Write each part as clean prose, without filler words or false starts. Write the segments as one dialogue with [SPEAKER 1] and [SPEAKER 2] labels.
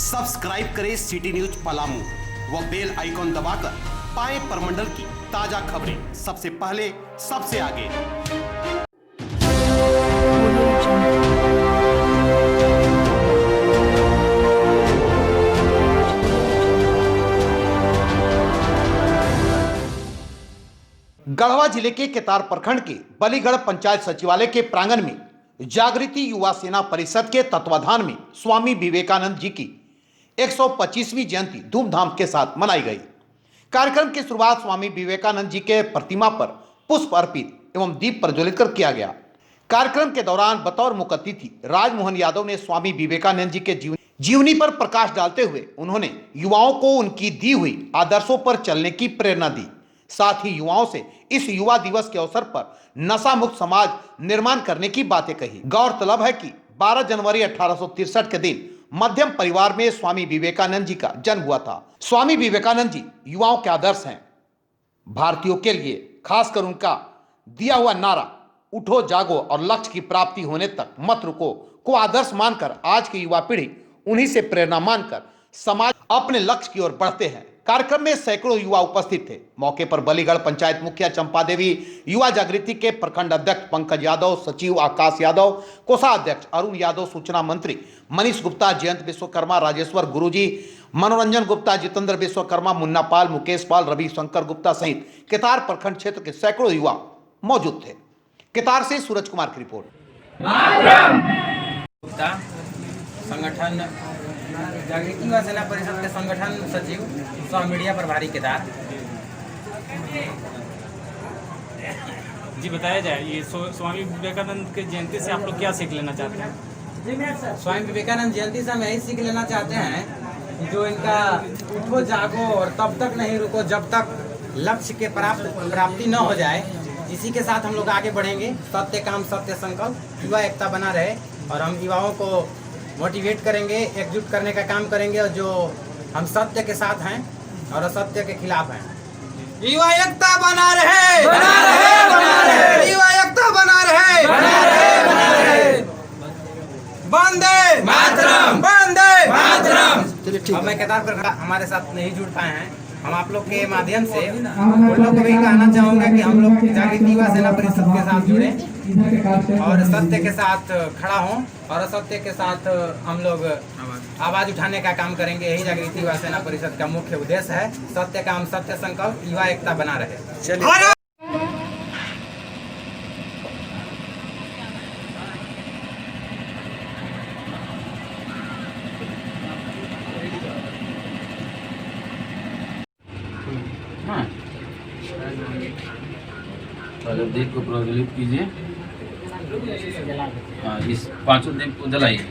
[SPEAKER 1] Subscribe करें city news Palamu व bell icon दबाकर पाएं परमंडल की ताजा खबरें सबसे पहले सबसे आगे। गढ़वा जिले के केतार प्रखंड के बलीगढ़ पंचायत सचिवालय के प्रांगण में जागृति युवा सेना परिषद के तत्वाधान में स्वामी विवेकानंद जी की 125वीं जयंती धूमधाम के साथ मनाई गई। कार्यक्रम की शुरुआत स्वामी विवेकानंद जी के प्रतिमा पर पुष्प अर्पित एवं दीप प्रज्वलित कर किया गया। कार्यक्रम के दौरान बतौर मुख्य अतिथि राजमोहन यादव ने स्वामी विवेकानंद जी के जीवनी पर प्रकाश डालते हुए उन्होंने युवाओं को उनकी दी हुई आदर्शों पर चलने की प्रेरणा दी। साथ ही युवाओं से इस युवा दिवस के अवसर पर नशा मुक्त समाज निर्माण करने की बातें कही। गौरतलब है कि 12 जनवरी 1863 के दिन मध्यम परिवार में स्वामी विवेकानंद जी का जन्म हुआ था। स्वामी विवेकानंद जी युवाओं के आदर्श हैं। भारतीयों के लिए खासकर उनका दिया हुआ नारा उठो जागो और लक्ष्य की प्राप्ति होने तक मत रुको को आदर्श मानकर आज की युवा पीढ़ी उन्हीं से प्रेरणा मानकर समाज अपने लक्ष्य की ओर बढ़ते हैं। कार्यक्रम में सैकड़ों युवा उपस्थित थे। मौके पर बलीगढ़ पंचायत मुखिया चंपा देवी, युवा जागृति के प्रखंड अध्यक्ष पंकज यादव, सचिव आकाश यादव, कोषाध्यक्ष अरुण यादव, सूचना मंत्री मनीष गुप्ता, जयंत विश्वकर्मा, राजेश्वर गुरुजी, मनोरंजन गुप्ता, जितेंद्र विश्वकर्मा, मुन्ना पाल, मुकेश पाल, रवि शंकर गुप्ता सहित केतार प्रखंड क्षेत्र के सैकड़ों युवा मौजूद थे। केतार से सूरज कुमार की रिपोर्ट।
[SPEAKER 2] संगठन जागृति युवा सेना परिषद के संगठन सचिव सह मीडिया प्रभारी केदार
[SPEAKER 3] जी, बताया जाए ये स्वामी विवेकानंद के जयंती से आप लोग क्या सीख लेना चाहते हैं?
[SPEAKER 2] स्वामी विवेकानंद जयंती से हम यही सीख लेना चाहते हैं जो इनका उठो जागो और तब तक नहीं रुको जब तक लक्ष्य के प्राप्ति न हो जाए, इसी के साथ हम लोग आगे बढ़ेंगे। सत्य काम सत्य संकल्प, युवा एकता बना रहे और हम युवाओं को मोटिवेट करेंगे, एकजुट करने का काम करेंगे और जो हम सत्य के साथ हैं और असत्य के खिलाफ हैं। युवा एकता बना रहे, बना रहे, बना रहे। युवा एकता बना रहे, बना रहे, बना रहे। वंदे मातरम, वंदे मातरम। अब मैं केदार पर हमारे साथ नहीं जुड़ पाए हैं, हम आप लोग के माध्यम से उन लोग को भी कहना चाहूँगा कि हम लोग जागृति युवा सेना परिषद के साथ जुड़े और सत्य के साथ खड़ा हों और असत्य के साथ हम लोग आवाज उठाने का काम करेंगे। यही जागृति युवा सेना परिषद का मुख्य उद्देश्य है। सत्य काम सत्य संकल्प, युवा एकता बना रहे। चलिए
[SPEAKER 4] अगर दीप को प्रज्वलित कीजिए। इस पांचों दीप को जलाइए।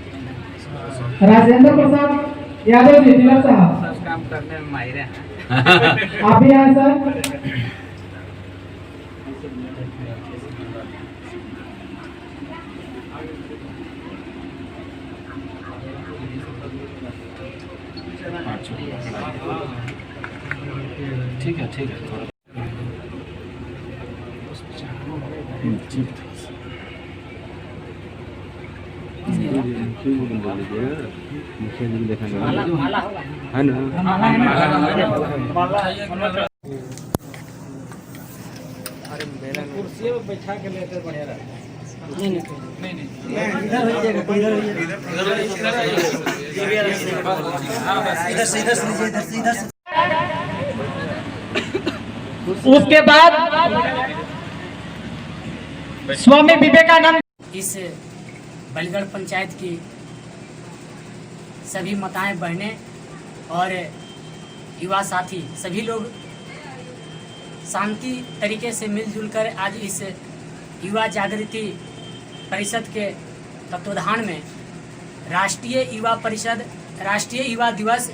[SPEAKER 5] राजेंद्र प्रसाद यादव जी, जिला साहब
[SPEAKER 2] काम करने में माहिर हैं।
[SPEAKER 5] आप भी आए सर।
[SPEAKER 4] ठीक है, ठीक है, थोड़ा
[SPEAKER 2] कुर्सी पे बैठा के लेते बढ़िया रहता।
[SPEAKER 5] उसके बाद स्वामी विवेकानंद
[SPEAKER 6] इस बलीगढ़ पंचायत की सभी माताएं, बहनें और युवा साथी सभी लोग शांति तरीके से मिलजुल कर आज इस युवा जागृति परिषद के तत्वाधान में राष्ट्रीय युवा परिषद, राष्ट्रीय युवा दिवस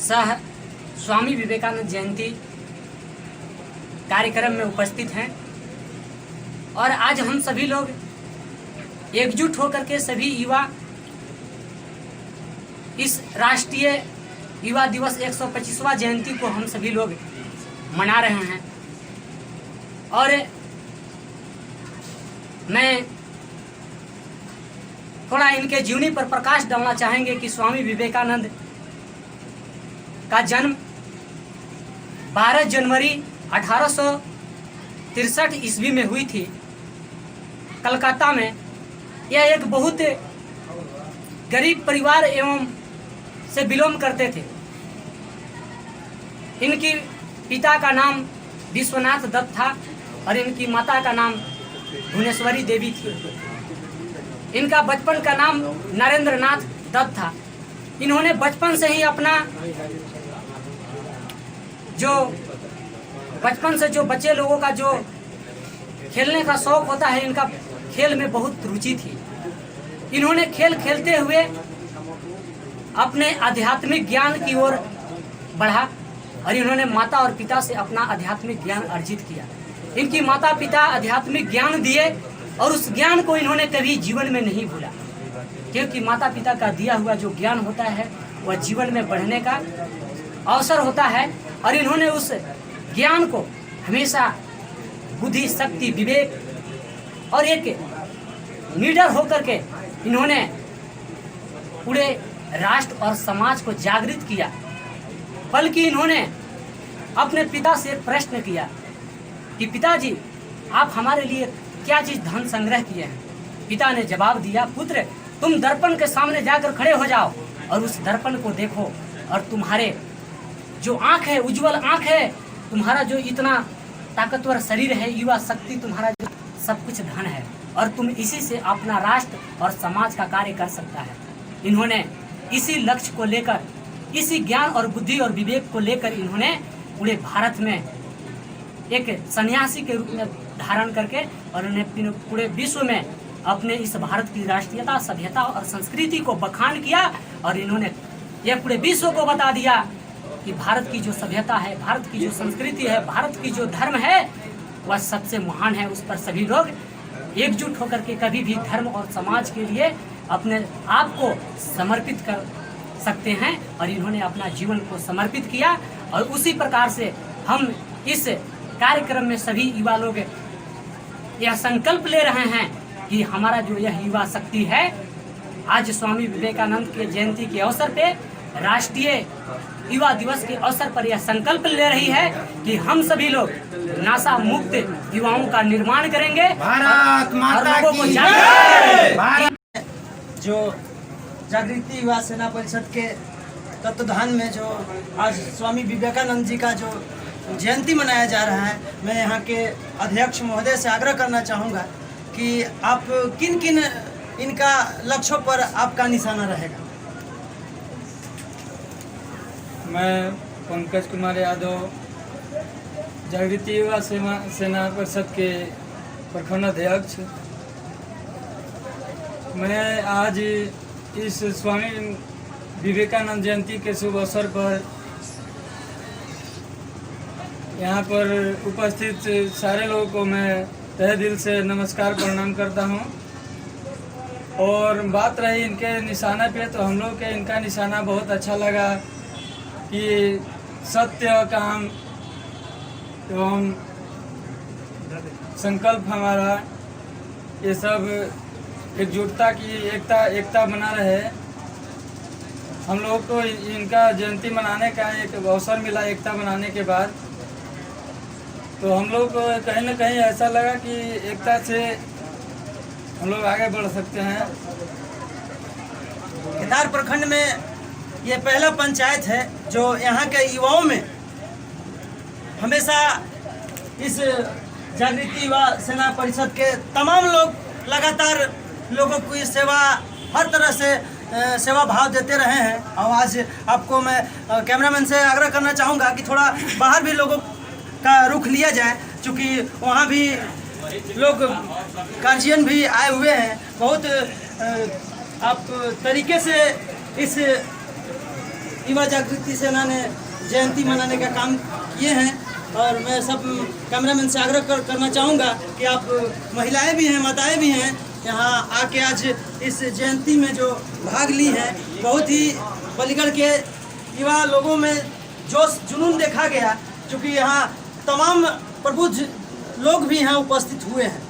[SPEAKER 6] सह स्वामी विवेकानंद जयंती कार्यक्रम में उपस्थित हैं और आज हम सभी लोग एकजुट होकर के सभी युवा इस राष्ट्रीय युवा दिवस 125वां जयंती को हम सभी लोग मना रहे हैं। और मैं थोड़ा इनके जीवनी पर प्रकाश डालना चाहेंगे कि स्वामी विवेकानंद का जन्म 12 जनवरी 1863 ईस्वी में हुई थी कलकत्ता में। यह एक बहुत गरीब परिवार एवं से बिलोंग करते थे। इनकी पिता का नाम विश्वनाथ दत्त था और इनकी माता का नाम भुवनेश्वरी देवी थी। इनका बचपन का नाम नरेंद्र नाथ दत्त था। इन्होंने बचपन से ही अपना बचपन से जो बच्चे लोगों का जो खेलने का शौक होता है, इनका खेल में बहुत रुचि थी। इन्होंने खेल खेलते हुए अपने आध्यात्मिक ज्ञान की ओर बढ़ा और इन्होंने माता और पिता से अपना आध्यात्मिक ज्ञान अर्जित किया। इनकी माता पिता आध्यात्मिक ज्ञान दिए और उस ज्ञान को इन्होंने कभी जीवन में नहीं भूला, क्योंकि माता पिता का दिया हुआ जो ज्ञान होता है वह जीवन में बढ़ने का अवसर होता है। और इन्होंने उस ज्ञान को हमेशा बुद्धि, शक्ति, विवेक और एक लीडर होकर के इन्होंने पूरे राष्ट्र और समाज को जागृत किया। बल्कि इन्होंने अपने पिता से एक प्रश्न किया कि पिताजी, आप हमारे लिए क्या चीज धन संग्रह किए हैं? पिता ने जवाब दिया, पुत्र, तुम दर्पण के सामने जाकर खड़े हो जाओ और उस दर्पण को देखो और तुम्हारे जो आँख है, उज्जवल आँख है, तुम्हारा जो इतना ताकतवर शरीर है, युवा शक्ति, तुम्हारा जो सब कुछ धन है और तुम इसी से अपना राष्ट्र और समाज का कार्य कर सकता है। इन्होंने इसी लक्ष्य को लेकर, इसी ज्ञान और बुद्धि और विवेक को लेकर इन्होंने पूरे भारत में एक सन्यासी के रूप में धारण करके और उन्हें पूरे विश्व में अपने इस भारत की राष्ट्रीयता, सभ्यता और संस्कृति को बखान किया। और इन्होंने यह पूरे विश्व को बता दिया कि भारत की जो सभ्यता है, भारत की जो संस्कृति है, भारत की जो धर्म है वह सबसे महान है। उस पर सभी लोग एकजुट होकर के कभी भी धर्म और समाज के लिए अपने आप को समर्पित कर सकते हैं। और इन्होंने अपना जीवन को समर्पित किया और उसी प्रकार से हम इस कार्यक्रम में सभी युवा लोग यह संकल्प ले रहे हैं कि हमारा जो यह युवा शक्ति है, आज स्वामी विवेकानंद के जयंती के अवसर पे, राष्ट्रीय युवा दिवस के अवसर पर यह संकल्प ले रही है कि हम सभी लोग नशा मुक्त युवाओं का निर्माण करेंगे।
[SPEAKER 2] भारत माता
[SPEAKER 6] लोगों को
[SPEAKER 2] की
[SPEAKER 6] जागरूक
[SPEAKER 7] जो जागृति युवा सेना परिषद के तत्वाधान में जो आज स्वामी विवेकानंद जी का जो जयंती मनाया जा रहा है, मैं यहाँ के अध्यक्ष महोदय से आग्रह करना चाहूँगा कि आप किन किन इनका लक्ष्यों पर आपका निशाना रहेगा।
[SPEAKER 8] मैं पंकज कुमार यादव, जागृति युवा सेना परिषद के प्रखंड अध्यक्ष। मैं आज इस स्वामी विवेकानंद जयंती के शुभ अवसर पर यहाँ पर उपस्थित सारे लोगों को मैं तहे दिल से नमस्कार प्रणाम करता हूँ। और बात रही इनके निशाना पे, तो हम लोग के इनका निशाना बहुत अच्छा लगा कि सत्य, काम एवं संकल्प हमारा ये सब एकजुटता की एकता बना रहे। हम लोग को इनका जयंती मनाने का एक अवसर मिला एकता बनाने के बाद, तो हम लोग को कहीं ना कहीं ऐसा लगा कि एकता से हम लोग आगे बढ़ सकते हैं।
[SPEAKER 7] केदार प्रखंड में ये पहला पंचायत है जो यहाँ के युवाओं में हमेशा इस जागृति युवा सेना परिषद के तमाम लोग लगातार लोगों की सेवा, हर तरह से सेवा भाव देते रहे हैं। और आज आपको मैं कैमरामैन से आग्रह करना चाहूँगा कि थोड़ा बाहर भी लोगों का रुख लिया जाए, क्योंकि वहाँ भी लोग गार्जियन भी आए हुए हैं। बहुत आप तरीके से इस युवा जागृति सेना ने जयंती मनाने का काम किए हैं। और मैं सब कैमरामैन से आग्रह करना चाहूँगा कि आप महिलाएं भी हैं, माताएं भी हैं, यहाँ आके आज इस जयंती में जो भाग ली हैं। बहुत ही बलीगढ़ के युवा लोगों में जोश जुनून देखा गया, क्योंकि यहाँ तमाम प्रबुद्ध लोग भी यहाँ उपस्थित हुए हैं।